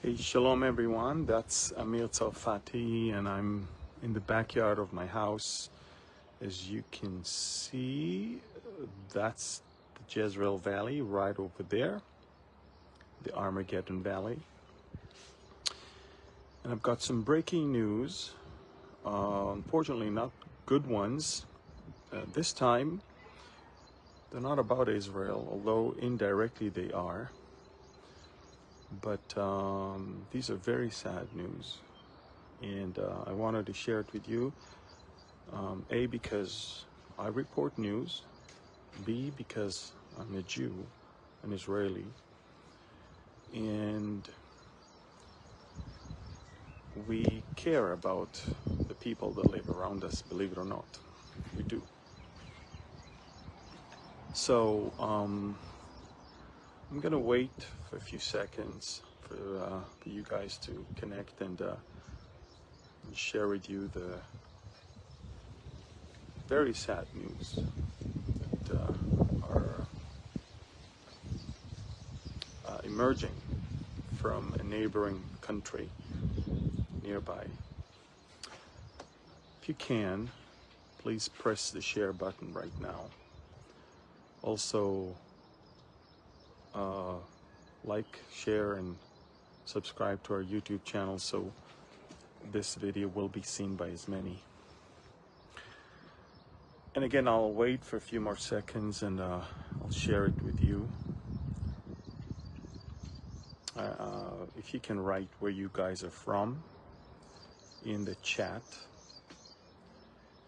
Hey, shalom everyone, that's Amir Tsofati and I'm in the backyard of my house. As you can see, that's the Jezreel Valley right over there, the Armageddon Valley. And I've got some breaking news, unfortunately not good ones. This time, they're not about Israel, although indirectly they are. But these are very sad news, and I wanted to share it with you. A, because I report news. B, because I'm a Jew, an Israeli, and we care about the people that live around us, believe it or not. We do. So I'm gonna wait for a few seconds for you guys to connect and share with you the very sad news that are emerging from a neighboring country nearby. If you can, please press the share button right now. Also, like, share, and subscribe to our YouTube channel so this video will be seen by as many. And again, I'll wait for a few more seconds and I'll share it with you. If you can write where you guys are from in the chat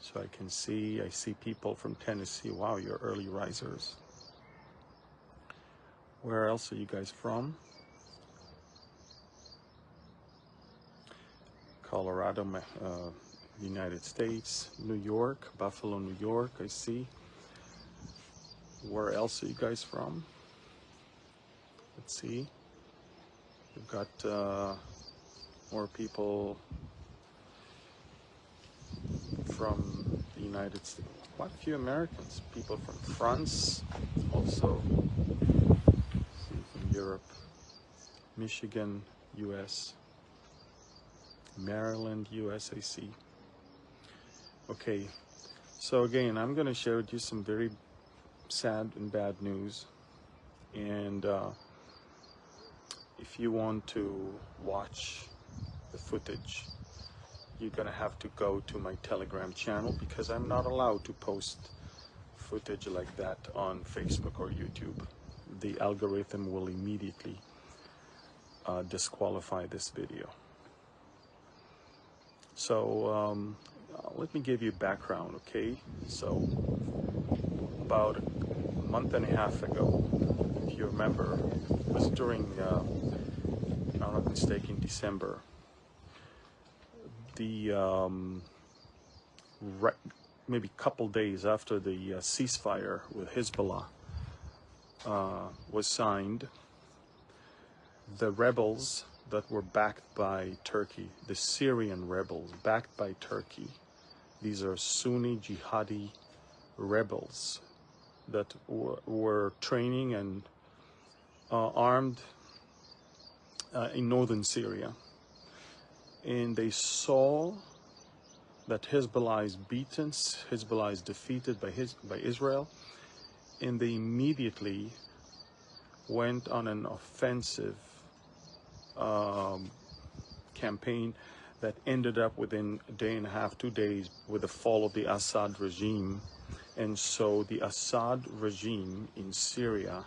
so I can see. I see people from Tennessee. Wow, you're early risers. Where else are you guys from? Colorado, United States, New York, Buffalo, New York, I see. Where else are you guys from? Let's see. We've got more people from the United States. Quite a few Americans. People from France, also. Europe, Michigan, US, Maryland, US, I see. Okay, so again, I'm going to share with you some very sad and bad news. And if you want to watch the footage, you're going to have to go to my Telegram channel because I'm not allowed to post footage like that on Facebook or YouTube. The algorithm will immediately disqualify this video. So let me give you background, okay? So about a month and a half ago, if you remember, it was during, if I'm not mistaken, December. The maybe a couple days after the ceasefire with Hezbollah was signed, the rebels that were backed by Turkey, the Syrian rebels backed by Turkey, these are Sunni jihadi rebels that were training and armed in northern Syria. And they saw that Hezbollah is beaten, Hezbollah is defeated by Israel, and they immediately went on an offensive campaign that ended up within a day and a half, 2 days, with the fall of the Assad regime. And so the Assad regime in Syria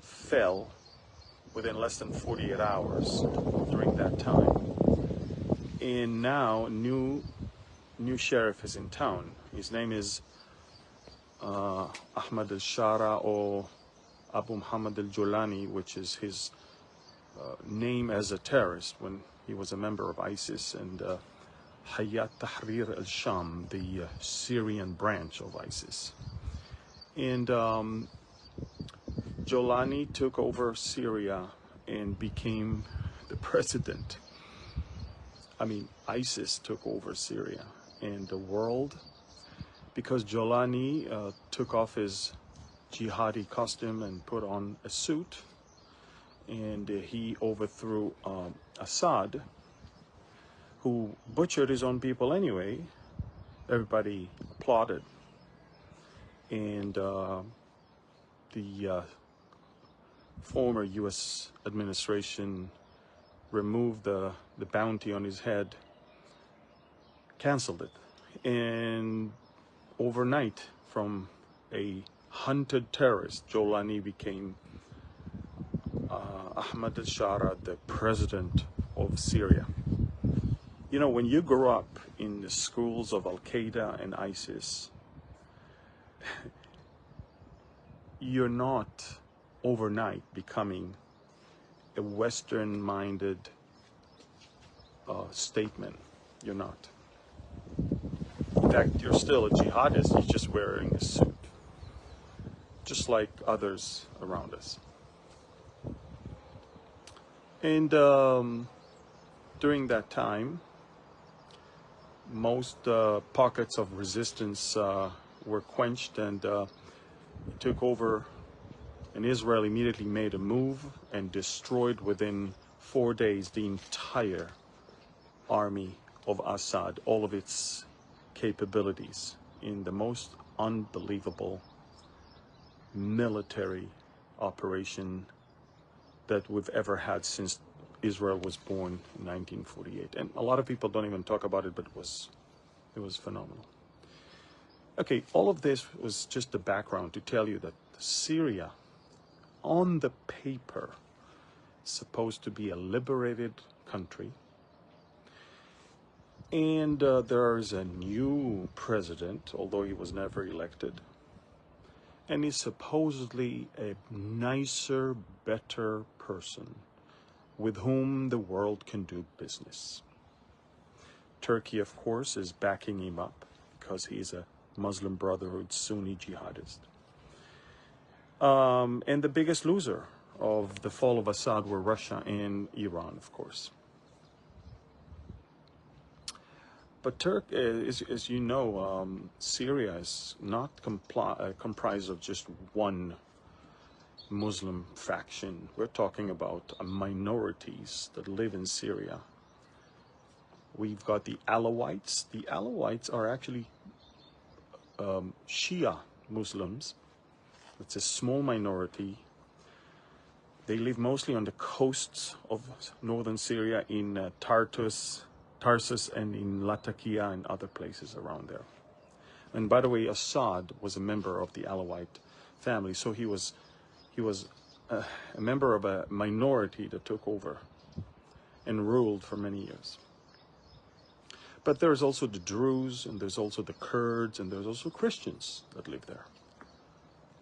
fell within less than 48 hours during that time. And now new sheriff is in town. His name is Ahmad al-Shara, or Abu Muhammad al-Julani, which is his name as a terrorist when he was a member of ISIS, and Hayat Tahrir al-Sham, the Syrian branch of ISIS. And Julani took over Syria and became the president. I mean, ISIS took over Syria and the world, because Julani took off his jihadi costume and put on a suit and he overthrew Assad, who butchered his own people anyway. Everybody applauded, and the former U.S. administration removed the bounty on his head, canceled it, and overnight, from a hunted terrorist, Jolani became Ahmad al-Shara, the president of Syria. You know, when you grow up in the schools of Al-Qaeda and ISIS, you're not overnight becoming a Western-minded statement. You're not. In fact, you're still a jihadist, you're just wearing a suit, just like others around us. And during that time, most pockets of resistance were quenched, and it took over, and Israel immediately made a move and destroyed within 4 days the entire army of Assad, all of its capabilities, in the most unbelievable military operation that we've ever had since Israel was born in 1948. And a lot of people don't even talk about it, but it was phenomenal. Okay, all of this was just the background to tell you that Syria, on the paper, is supposed to be a liberated country. And there's a new president, although he was never elected. And he's supposedly a nicer, better person with whom the world can do business. Turkey, of course, is backing him up because he's a Muslim Brotherhood Sunni jihadist. And the biggest loser of the fall of Assad were Russia and Iran, of course. But as you know, Syria is not comprised of just one Muslim faction. We're talking about minorities that live in Syria. We've got the Alawites. The Alawites are actually Shia Muslims. It's a small minority. They live mostly on the coasts of northern Syria, in Tarsus and in Latakia and other places around there. And by the way, Assad was a member of the Alawite family, so he was a member of a minority that took over and ruled for many years. But there's also the Druze, and there's also the Kurds, and there's also Christians that live there.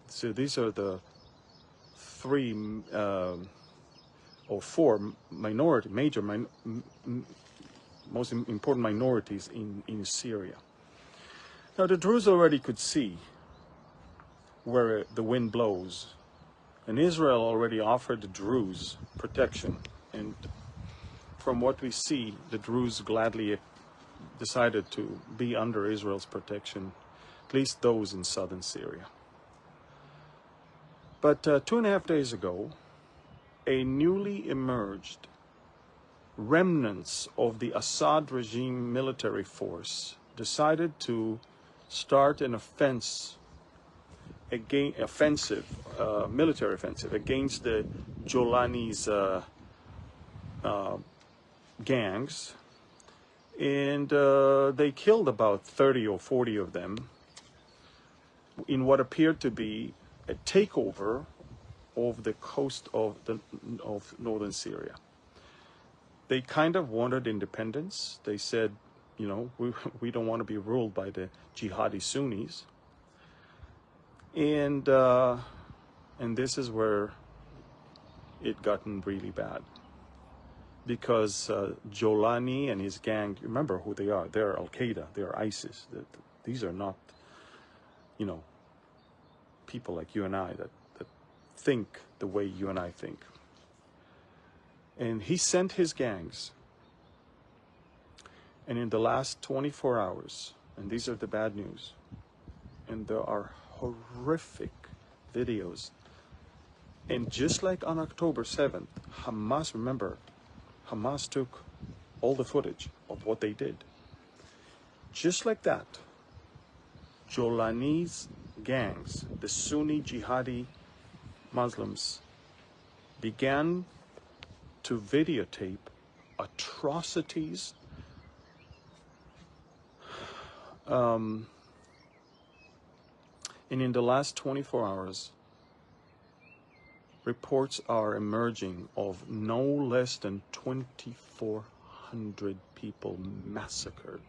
So these are the three or four most important minorities in Syria. Now the Druze already could see where the wind blows, and Israel already offered the Druze protection, and from what we see, the Druze gladly decided to be under Israel's protection, at least those in southern Syria. But 2.5 days ago, a newly emerged remnants of the Assad regime military force decided to start an military offensive against the Jolani's gangs, and they killed about 30 or 40 of them in what appeared to be a takeover of the coast of northern Syria. They kind of wanted independence. They said, you know, we don't want to be ruled by the jihadi Sunnis. And this is where it gotten really bad. Because Jolani and his gang, remember who they are. They're Al-Qaeda, they're ISIS. These are not, you know, people like you and I that think the way you and I think. And he sent his gangs. And in the last 24 hours, and these are the bad news, and there are horrific videos And just like on October 7th, Hamas, remember, Hamas took all the footage of what they did. Just like that, Jolani's gangs, the Sunni jihadi Muslims, began to videotape atrocities and in the last 24 hours, reports are emerging of no less than 2,400 people massacred.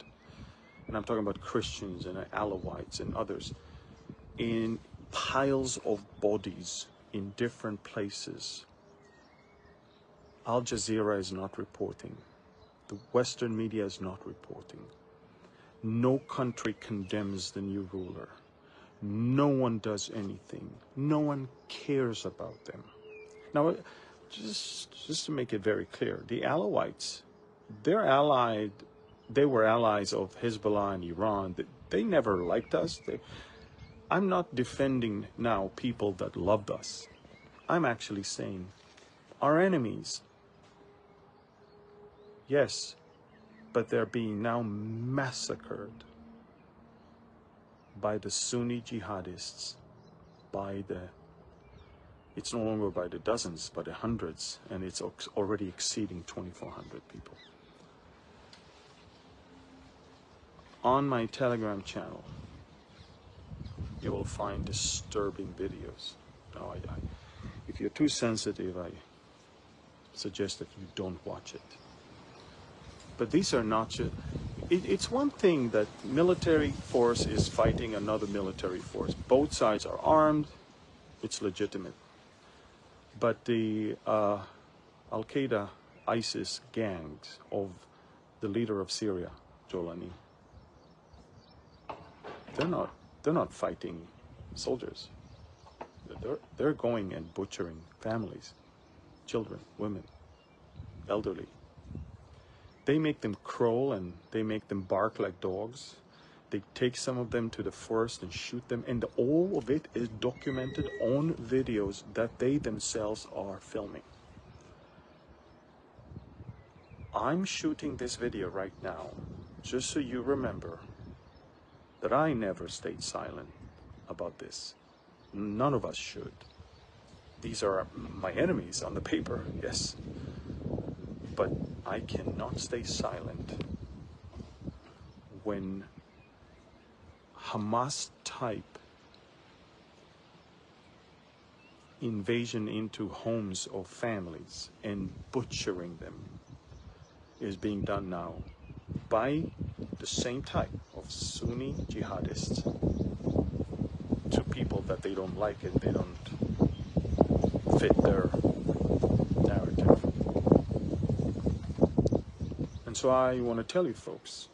And I'm talking about Christians and Alawites and others, in piles of bodies in different places. Al Jazeera is not reporting. The Western media is not reporting. No country condemns the new ruler. No one does anything. No one cares about them. Now, just to make it very clear, the Alawites, they were allies of Hezbollah and Iran. They never liked us. I'm not defending now people that loved us. I'm actually saying our enemies, yes, but they're being now massacred by the Sunni jihadists, it's no longer by the dozens, but the hundreds, and it's already exceeding 2,400 people. On my Telegram channel, you will find disturbing videos. Now, if you're too sensitive, I suggest that you don't watch it. But these are not just... It's one thing that military force is fighting another military force. Both sides are armed. It's legitimate. But the Al-Qaeda, ISIS gangs of the leader of Syria, Jolani, they're not fighting soldiers. They're going and butchering families, children, women, elderly. They make them crawl and they make them bark like dogs. They take some of them to the forest and shoot them, and all of it is documented on videos that they themselves are filming. I'm shooting this video right now just so you remember that I never stayed silent about this. None of us should. These are my enemies on the paper, yes. But I cannot stay silent when Hamas-type invasion into homes of families and butchering them is being done now by the same type of Sunni jihadists to people that they don't like and they don't fit their narrative. And so I want to tell you folks,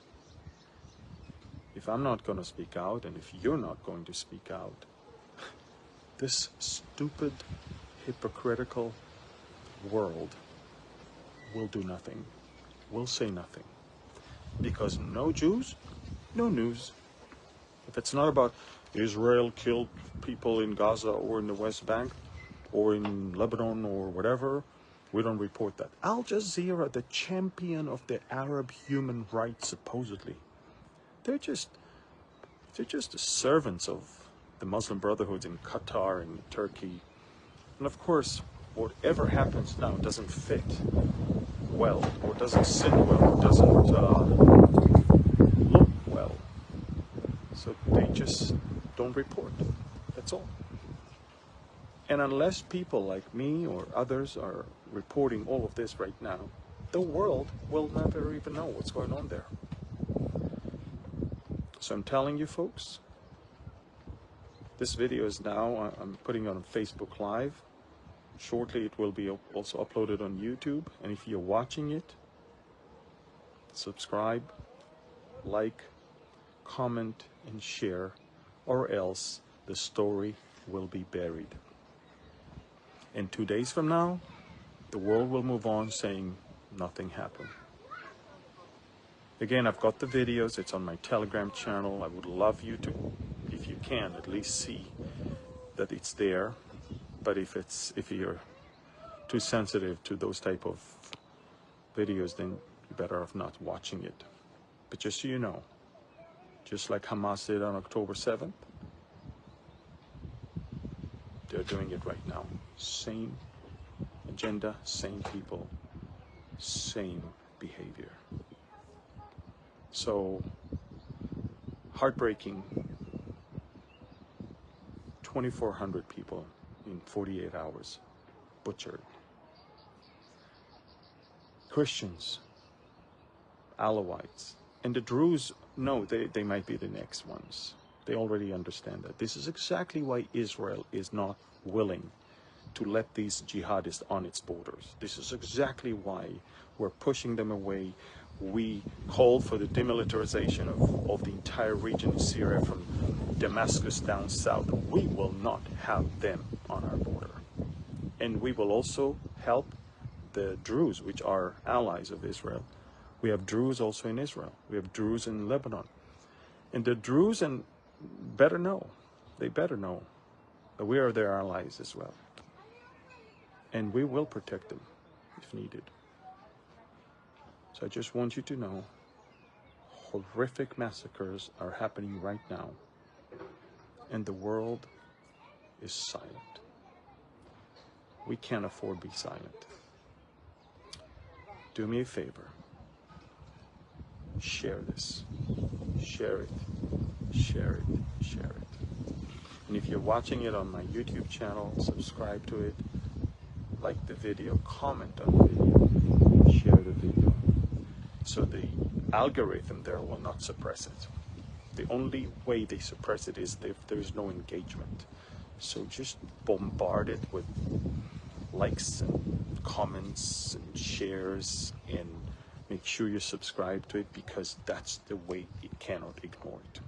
if I'm not going to speak out, and if you're not going to speak out, this stupid, hypocritical world will do nothing, will say nothing. Because no Jews, no news. If it's not about Israel killed people in Gaza or in the West Bank or in Lebanon or whatever, we don't report that. Al Jazeera, the champion of the Arab human rights, supposedly, they're just the servants of the Muslim Brotherhoods in Qatar and Turkey. And of course, whatever happens now doesn't fit well, or doesn't sit well, doesn't look well. So they just don't report. That's all. And unless people like me or others are reporting all of this right now, the world will never even know what's going on there. So I'm telling you folks, this video is now, I'm putting it on Facebook Live. Shortly it will be also uploaded on YouTube. And if you're watching it, subscribe, like, comment, and share, or else the story will be buried. And 2 days from now, the world will move on saying nothing happened. Again, I've got the videos. It's on my Telegram channel. I would love you to, if you can, at least see that it's there. But if you're too sensitive to those type of videos, then you're better off not watching it. But just so you know, just like Hamas did on October 7th, they're doing it right now. Same agenda, same people, same behavior. So, heartbreaking. 2,400 people in 48 hours butchered. Christians, Alawites, and the Druze know they might be the next ones. They already understand that. This is exactly why Israel is not willing to let these jihadists on its borders. This is exactly why we're pushing them away. We call for the demilitarization of the entire region of Syria from Damascus down south. We will not have them on our border. And we will also help the Druze, which are allies of Israel. We have Druze also in Israel. We have Druze in Lebanon. And the Druze better know that we are their allies as well. And we will protect them if needed. So I just want you to know, horrific massacres are happening right now. And the world is silent. We can't afford to be silent. Do me a favor. Share this. Share it. Share it. Share it. And if you're watching it on my YouTube channel, subscribe to it. Like the video. Comment on the video. Share the video. So the algorithm there will not suppress it. The only way they suppress it is if there is no engagement. So just bombard it with likes and comments and shares, and make sure you subscribe to it, because that's the way it cannot ignore it.